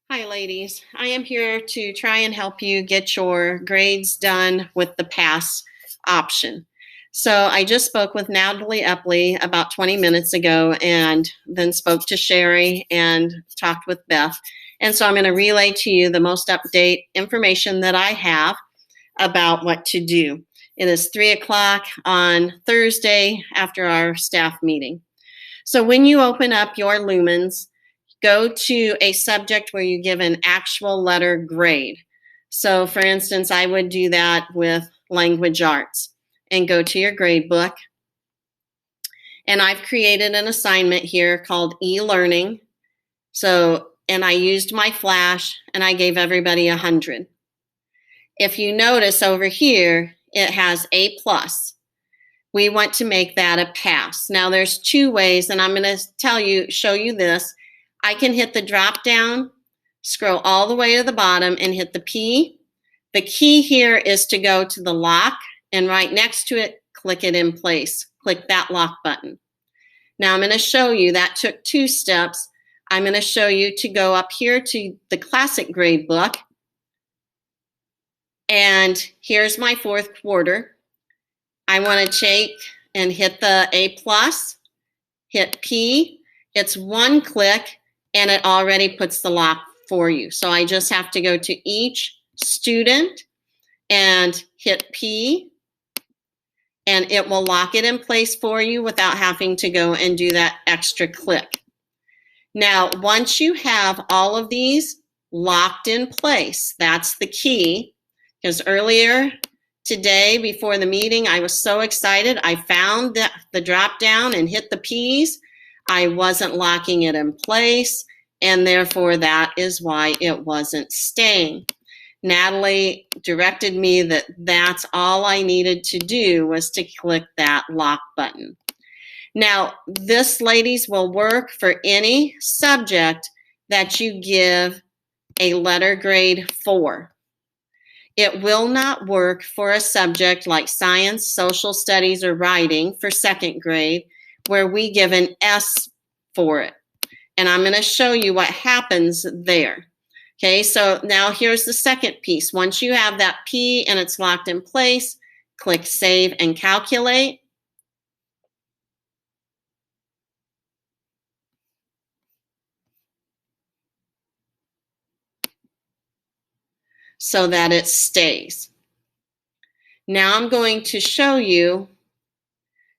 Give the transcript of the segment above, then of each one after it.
Hi, ladies. I am here to try and help you get your grades done with the pass option. So I just spoke with Natalie Epley about 20 minutes ago and then spoke to Sherry and talked with Beth. And so I'm going to relay to you the most up-to-date information that I have about what to do. It is 3 o'clock on Thursday after our staff meeting. So when you open up your Lumens, go to a subject where you give an actual letter grade. So for instance, I would do that with language arts and go to your grade book. And I've created an assignment here called e-learning. And I used my flash and I gave everybody 100. If you notice over here, it has A+. We want to make that a pass. Now there's two ways, and I'm going to show you this. I can hit the drop down, scroll all the way to the bottom and hit the P. The key here is to go to the lock, and right next to it, click it in place. Click that lock button. Now I'm going to show you, that took 2 steps. I'm going to show you to go up here to the classic grade book. And here's my 4th quarter. I want to take and hit the A+, hit P. It's 1 click and it already puts the lock for you. So I just have to go to each student and hit P, and it will lock it in place for you without having to go and do that extra click. Now, once you have all of these locked in place, that's the key, because earlier today before the meeting, I was so excited. I found the drop down and hit the P's. I wasn't locking it in place, and therefore that is why it wasn't staying. Natalie directed me that that's all I needed to do was to click that lock button. Now, this, ladies, will work for any subject that you give a letter grade for. It will not work for a subject like science, social studies, or writing for 2nd grade, where we give an S for it. And I'm going to show you what happens there. Okay, so now here's the second piece. Once you have that P and it's locked in place, click Save and Calculate. So that it stays. Now I'm going to show you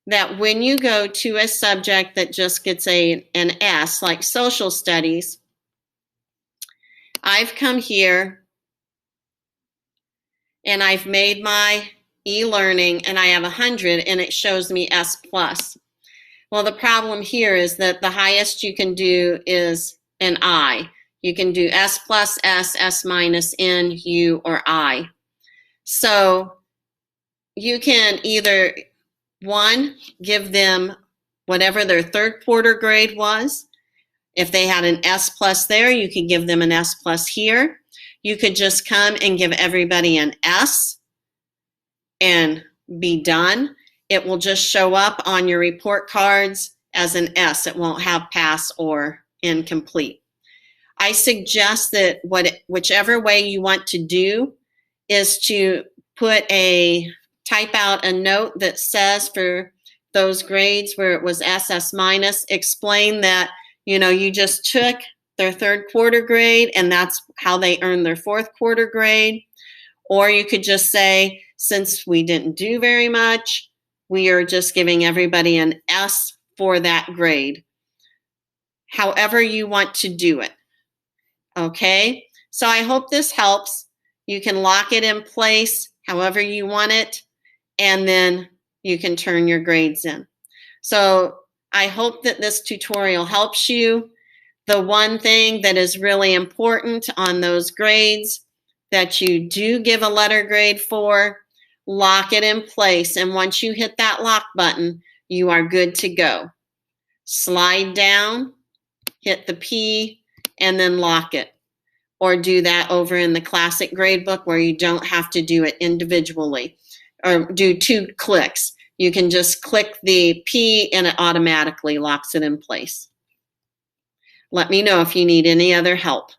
that when you go to a subject that just gets an S, like social studies, I've come here and I've made my e-learning and I have 100 and it shows me S+. Well, the problem here is that the highest you can do is an I. You can do S+, S, S-, N, U, or I. So you can either, 1, give them whatever their 3rd quarter grade was. If they had an S+ there, you could give them an S+ here. You could just come and give everybody an S and be done. It will just show up on your report cards as an S. It won't have pass or incomplete. I suggest that whichever way you want to do is to type out a note that says for those grades where it was SS minus, explain that, you just took their 3rd quarter grade and that's how they earned their 4th quarter grade. Or you could just say, since we didn't do very much, we are just giving everybody an S for that grade. However you want to do it. Okay, so I hope this helps. You can lock it in place however you want it, and then you can turn your grades in. So I hope that this tutorial helps you. The one thing that is really important on those grades that you do give a letter grade for, lock it in place. And once you hit that lock button, you are good to go. Slide down, hit the P, and then lock it. Or do that over in the classic grade book where you don't have to do it individually or do 2 clicks. You can just click the P and it automatically locks it in place. Let me know if you need any other help.